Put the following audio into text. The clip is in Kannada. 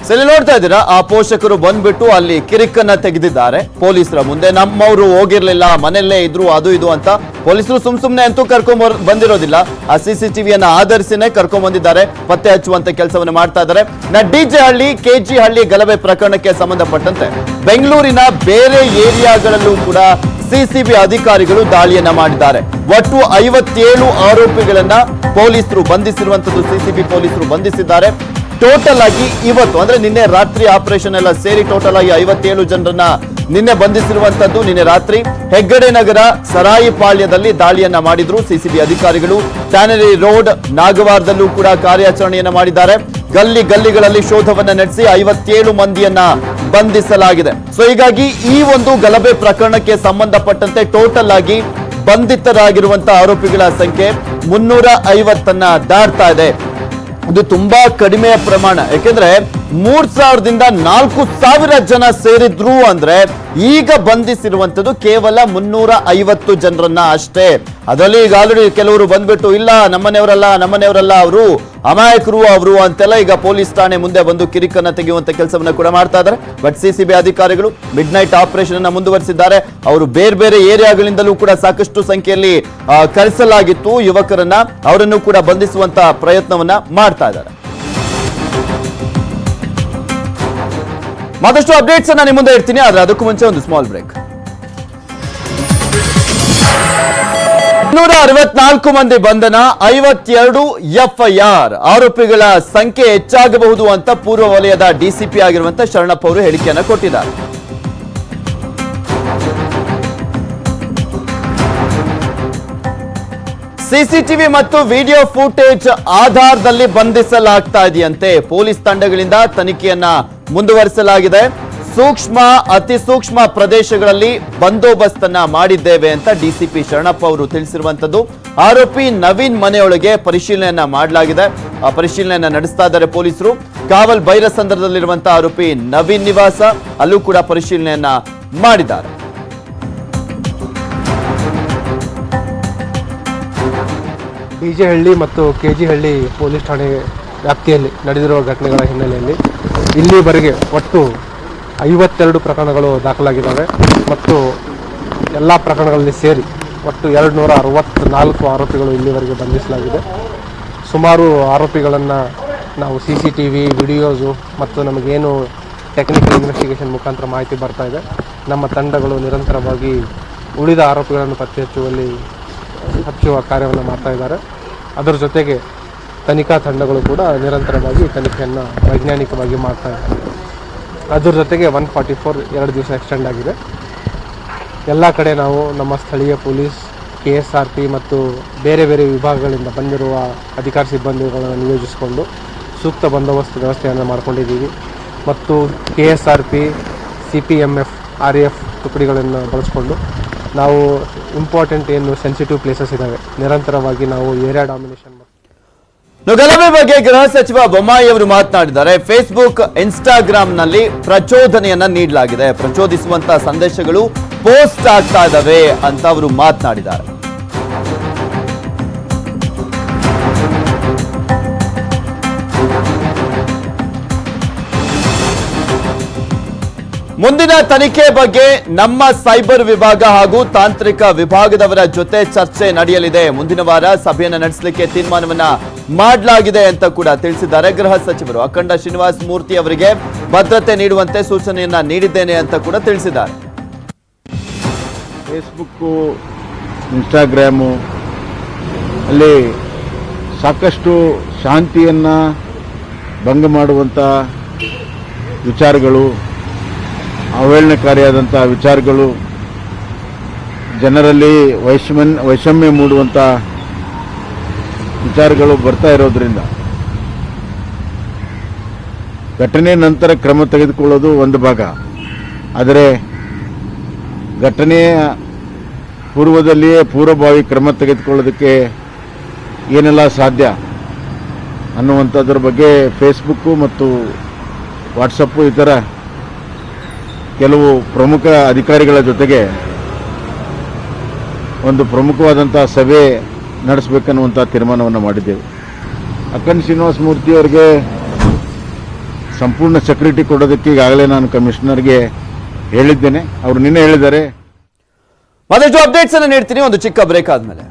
ಸರಿ, ನೋಡ್ತಾ ಇದ್ದೀರಾ, ಆ ಪೋಷಕರು ಬಂದ್ಬಿಟ್ಟು ಅಲ್ಲಿ ಕಿರಿಕನ್ನ ತೆಗೆದಿದ್ದಾರೆ ಪೊಲೀಸರ ಮುಂದೆ. ನಮ್ಮವರು ಹೋಗಿರ್ಲಿಲ್ಲ, ಮನೆಯಲ್ಲೇ ಇದ್ರು, ಅದು ಇದು ಅಂತ. ಪೊಲೀಸರು ಸುಮ್ನೆ ಅಂತೂ ಕರ್ಕೊಂಡ್ ಬಂದಿರೋದಿಲ್ಲ, ಆ CCTVಯನ್ನ ಆಧರಿಸಿನೇ ಕರ್ಕೊಂಡ್ ಬಂದಿದ್ದಾರೆ, ಪತ್ತೆ ಹಚ್ಚುವಂತ ಕೆಲಸವನ್ನು ಮಾಡ್ತಾ ಇದ್ದಾರೆ. ಡಿಜೆ ಹಳ್ಳಿ KG ಹಳ್ಳಿ ಗಲಭೆ ಪ್ರಕರಣಕ್ಕೆ ಸಂಬಂಧಪಟ್ಟಂತೆ ಬೆಂಗಳೂರಿನ ಬೇರೆ ಏರಿಯಾಗಳಲ್ಲೂ ಕೂಡ CCB ಅಧಿಕಾರಿಗಳು ದಾಳಿಯನ್ನ ಮಾಡಿದ್ದಾರೆ. ಒಟ್ಟು 57 ಆರೋಪಿಗಳನ್ನ ಪೊಲೀಸರು ಬಂಧಿಸಿರುವಂತದ್ದು, CCB ಪೊಲೀಸರು ಬಂಧಿಸಿದ್ದಾರೆ. ಟೋಟಲ್ ಆಗಿ ಇವತ್ತು ಅಂದ್ರೆ ನಿನ್ನೆ ರಾತ್ರಿ ಆಪರೇಷನ್ ಎಲ್ಲ ಸೇರಿ ಟೋಟಲ್ ಆಗಿ 57 ಜನರನ್ನ ನಿನ್ನೆ ಬಂಧಿಸಿರುವಂತದ್ದು. ನಿನ್ನೆ ರಾತ್ರಿ ಹೆಗ್ಗಡೆ ನಗರ ಸರಾಯಿಪಾಳ್ಯದಲ್ಲಿ ದಾಳಿಯನ್ನ ಮಾಡಿದ್ರು CCB ಅಧಿಕಾರಿಗಳು. ಟ್ಯಾನರಿ ರೋಡ್ ನಾಗವಾರದಲ್ಲೂ ಕೂಡ ಕಾರ್ಯಾಚರಣೆಯನ್ನ ಮಾಡಿದ್ದಾರೆ. ಗಲ್ಲಿಗಳಲ್ಲಿ ಶೋಧವನ್ನ ನಡೆಸಿ 57 ಮಂದಿಯನ್ನ ಬಂಧಿಸಲಾಗಿದೆ. ಸೊ ಹೀಗಾಗಿ ಈ ಒಂದು ಗಲಭೆ ಪ್ರಕರಣಕ್ಕೆ ಸಂಬಂಧಪಟ್ಟಂತೆ ಟೋಟಲ್ ಆಗಿ ಬಂಧಿತರಾಗಿರುವಂತಹ ಆರೋಪಿಗಳ ಸಂಖ್ಯೆ 350 ದಾಟ್ತಾ ಇದೆ. ಇದು ತುಂಬಾ ಕಡಿಮೆಯ ಪ್ರಮಾಣ. ಯಾಕೆಂದ್ರೆ 3000ದಿಂದ 4000 ಜನ ಸೇರಿದ್ರು ಅಂದ್ರೆ ಈಗ ಬಂಧಿಸಿರುವಂತದ್ದು ಕೇವಲ 350 ಜನರನ್ನ ಅಷ್ಟೇ. ಅದರಲ್ಲಿ ಈಗ ಆಲ್ರೆಡಿ ಕೆಲವರು ಬಂದ್ಬಿಟ್ಟು ಇಲ್ಲ ನಮ್ಮನೆಯವರಲ್ಲ ಅವರು ಅಮಾಯಕರು ಅವರು ಅಂತೆಲ್ಲ ಈಗ ಪೊಲೀಸ್ ಠಾಣೆ ಮುಂದೆ ಬಂದು ಕಿರಿಕನ್ನ ತೆಗೆಯುವಂತ ಕೆಲಸವನ್ನ ಕೂಡ ಮಾಡ್ತಾ ಇದ್ದಾರೆ. ಬಟ್ CCB ಅಧಿಕಾರಿಗಳು ಮಿಡ್ ನೈಟ್ ಆಪರೇಷನ್ ಅನ್ನ ಮುಂದುವರಿಸಿದ್ದಾರೆ. ಅವರು ಬೇರೆ ಏರಿಯಾಗಳಿಂದಲೂ ಕೂಡ ಸಾಕಷ್ಟು ಸಂಖ್ಯೆಯಲ್ಲಿ ಕರೆಸಲಾಗಿತ್ತು ಯುವಕರನ್ನ, ಅವರನ್ನು ಕೂಡ ಬಂಧಿಸುವಂತ ಪ್ರಯತ್ನವನ್ನ ಮಾಡ್ತಾ ಇದ್ದಾರೆ. ಮತ್ತಷ್ಟು ಅಪ್ಡೇಟ್ಸ್ ಅನ್ನ ನಿಮ್ಮ ಮುಂದೆ ಇಡ್ತೀನಿ, ಆದ್ರೆ ಅದಕ್ಕೂ ಮುಂಚೆ ಒಂದು ಸ್ಮಾಲ್ ಬ್ರೇಕ್. 264 ಮಂದಿ ಬಂಧನ, 52 FIR. ಆರೋಪಿಗಳ ಸಂಖ್ಯೆ ಹೆಚ್ಚಾಗಬಹುದು ಅಂತ ಪೂರ್ವ ವಲಯದ DCP ಆಗಿರುವಂತಹ ಶರಣಪ್ಪ ಅವರು ಹೇಳಿಕೆಯನ್ನ ಕೊಟ್ಟಿದ್ದಾರೆ. CCTV ಮತ್ತು ವಿಡಿಯೋ ಫುಟೇಜ್ ಆಧಾರದಲ್ಲಿ ಬಂಧಿಸಲಾಗ್ತಾ ಇದೆಯಂತೆ. ಪೊಲೀಸ್ ತಂಡಗಳಿಂದ ತನಿಖೆಯನ್ನ ಮುಂದುವರಿಸಲಾಗಿದೆ. ಅತಿ ಸೂಕ್ಷ್ಮ ಪ್ರದೇಶಗಳಲ್ಲಿ ಬಂದೋಬಸ್ತನ್ನ ಮಾಡಿದ್ದೇವೆ ಅಂತ DCP ಶರಣಪ್ಪ ಅವರು ತಿಳಿಸಿರುವಂತದ್ದು. ಆರೋಪಿ ನವೀನ್ ಮನೆಯೊಳಗೆ ಪರಿಶೀಲನೆಯನ್ನ ಮಾಡಲಾಗಿದೆ. ಆ ಪರಿಶೀಲನೆಯನ್ನ ನಡೆಸ್ತಾ ಇದ್ದಾರೆ ಪೊಲೀಸರು. ಕಾವಲ್ ಬೈರಸಂದ್ರದಲ್ಲಿರುವಂತಹ ಆರೋಪಿ ನವೀನ್ ನಿವಾಸ, ಅಲ್ಲೂ ಕೂಡ ಪರಿಶೀಲನೆಯನ್ನ ಮಾಡಿದ್ದಾರೆ. ಡಿಜೆ ಹಳ್ಳಿ ಮತ್ತು KG ಹಳ್ಳಿ ಪೊಲೀಸ್ ಠಾಣೆ ವ್ಯಾಪ್ತಿಯಲ್ಲಿ ನಡೆದಿರುವ ಘಟನೆಗಳ ಹಿನ್ನೆಲೆಯಲ್ಲಿ ಇಲ್ಲಿವರೆಗೆ ಒಟ್ಟು 52 ಪ್ರಕರಣಗಳು ದಾಖಲಾಗಿದ್ದಾವೆ ಮತ್ತು ಎಲ್ಲ ಪ್ರಕರಣಗಳಲ್ಲಿ ಸೇರಿ ಒಟ್ಟು 264 ಆರೋಪಿಗಳು ಇಲ್ಲಿವರೆಗೆ ಬಂಧಿಸಲಾಗಿದೆ. ಸುಮಾರು ಆರೋಪಿಗಳನ್ನು ನಾವು CCTV ವಿಡಿಯೋಸು ಮತ್ತು ನಮಗೇನು ಟೆಕ್ನಿಕಲ್ ಇನ್ವೆಸ್ಟಿಗೇಷನ್ ಮುಖಾಂತರ ಮಾಹಿತಿ ಬರ್ತಾ ಇದೆ, ನಮ್ಮ ತಂಡಗಳು ನಿರಂತರವಾಗಿ ಉಳಿದ ಆರೋಪಿಗಳನ್ನು ಪತ್ತೆ ಹಚ್ಚುವ ಕಾರ್ಯವನ್ನು ಮಾಡ್ತಾ ಇದ್ದಾರೆ. ಅದರ ಜೊತೆಗೆ ತನಿಖಾ ತಂಡಗಳು ಕೂಡ ನಿರಂತರವಾಗಿ ತನಿಖೆಯನ್ನು ವೈಜ್ಞಾನಿಕವಾಗಿ ಮಾಡ್ತಾ ಇದ್ದಾರೆ. ಅದರ ಜೊತೆಗೆ 144 2 ದಿವಸ ಎಕ್ಸ್ಟೆಂಡ್ ಆಗಿದೆ. ಎಲ್ಲ ಕಡೆ ನಾವು ನಮ್ಮ ಸ್ಥಳೀಯ ಪೊಲೀಸ್, KSRP ಮತ್ತು ಬೇರೆ ವಿಭಾಗಗಳಿಂದ ಬಂದಿರುವ ಅಧಿಕಾರಿ ಸಿಬ್ಬಂದಿಗಳನ್ನು ನಿಯೋಜಿಸಿಕೊಂಡು ಸೂಕ್ತ ಬಂದೋಬಸ್ತ್ ವ್ಯವಸ್ಥೆಯನ್ನು ಮಾಡಿಕೊಂಡಿದ್ದೀವಿ ಮತ್ತು KSRP, CPMF, RAF ತುಕಡಿಗಳನ್ನು ಬಳಸಿಕೊಂಡು ನಾವು ಇಂಪಾರ್ಟೆಂಟ್ ಏನು ಸೆನ್ಸಿಟಿವ್ ಪ್ಲೇಸಸ್ ಇದ್ದಾವೆ ನಿರಂತರವಾಗಿ ನಾವು ಏರಿಯಾ ಡಾಮಿನೇಷನ್. ಗಲಭೆ ಬಗ್ಗೆ ಗೃಹ ಸಚಿವ ಬೊಮ್ಮಾಯಿ ಅವರು ಮಾತನಾಡಿದ್ದಾರೆ. ಫೇಸ್ಬುಕ್, ಇನ್ಸ್ಟಾಗ್ರಾಂನಲ್ಲಿ ಪ್ರಚೋದನೆಯನ್ನ ನೀಡಲಾಗಿದೆ, ಪ್ರಚೋದಿಸುವಂತಹ ಸಂದೇಶಗಳು ಪೋಸ್ಟ್ ಆಗ್ತಾ ಇದ್ದಾವೆ ಅಂತ ಅವರು ಮಾತನಾಡಿದ್ದಾರೆ. ಮುಂದಿನ ತನಿಖೆ ಬಗ್ಗೆ ನಮ್ಮ ಸೈಬರ್ ವಿಭಾಗ ಹಾಗೂ ತಾಂತ್ರಿಕ ವಿಭಾಗದವರ ಜೊತೆ ಚರ್ಚೆ ನಡೆಯಲಿದೆ. ಮುಂದಿನ ವಾರ ಸಭೆಯನ್ನು ನಡೆಸಲಿಕ್ಕೆ ತೀರ್ಮಾನವನ್ನ ಮಾಡಲಾಗಿದೆ ಅಂತ ಕೂಡ ತಿಳಿಸಿದ್ದಾರೆ ಗೃಹ ಸಚಿವರು. ಅಖಂಡ ಶ್ರೀನಿವಾಸ ಮೂರ್ತಿ ಅವರಿಗೆ ಭದ್ರತೆ ನೀಡುವಂತೆ ಸೂಚನೆಯನ್ನ ನೀಡಿದ್ದೇನೆ ಅಂತ ಕೂಡ ತಿಳಿಸಿದ್ದಾರೆ. ಫೇಸ್ಬುಕ್ಕು, ಇನ್ಸ್ಟಾಗ್ರಾಮು ಅಲ್ಲಿ ಸಾಕಷ್ಟು ಶಾಂತಿಯನ್ನು ಭಂಗ ಮಾಡುವಂಥ ವಿಚಾರಗಳು, ಅವಹೇಳನಕಾರಿಯಾದಂಥ ವಿಚಾರಗಳು, ಜನರಲ್ಲಿ ವೈಷಮ್ಯ ಮೂಡುವಂಥ ವಿಚಾರಗಳು ಬರ್ತಾ ಇರೋದ್ರಿಂದ ಘಟನೆ ನಂತರ ಕ್ರಮ ತೆಗೆದುಕೊಳ್ಳೋದು ಒಂದು ಭಾಗ. ಆದರೆ ಘಟನೆಯ ಪೂರ್ವದಲ್ಲಿಯೇ ಪೂರ್ವಭಾವಿ ಕ್ರಮ ತೆಗೆದುಕೊಳ್ಳೋದಕ್ಕೆ ಏನೆಲ್ಲ ಸಾಧ್ಯ ಅನ್ನುವಂಥದ್ರ ಬಗ್ಗೆ ಫೇಸ್ಬುಕ್ಕು ಮತ್ತು ವಾಟ್ಸಪ್ಪು ಇತರ ಕೆಲವು ಪ್ರಮುಖ ಅಧಿಕಾರಿಗಳ ಜೊತೆಗೆ ಒಂದು ಪ್ರಮುಖವಾದಂಥ ಸಭೆ ನಡೆಸಬೇಕನ್ನುವಂಥ ತೀರ್ಮಾನವನ್ನು ಮಾಡಿದ್ದೆವು. ಅಖಂಡ ಶ್ರೀನಿವಾಸ ಮೂರ್ತಿ ಅವರಿಗೆ ಸಂಪೂರ್ಣ ಸೆಕ್ಯೂರಿಟಿ ಕೊಡೋದಕ್ಕೆ ಈಗಾಗಲೇ ನಾನು ಕಮಿಷನರ್ಗೆ ಹೇಳಿದ್ದೇನೆ. ಅವರು ನಿನ್ನೆ ಹೇಳಿದ್ದಾರೆ. ಮತ್ತಷ್ಟು ಅಪ್ಡೇಟ್ಸ್ ಅನ್ನು ನೀಡ್ತೀನಿ ಒಂದು ಚಿಕ್ಕ ಬ್ರೇಕ್ ಆದ್ಮೇಲೆ.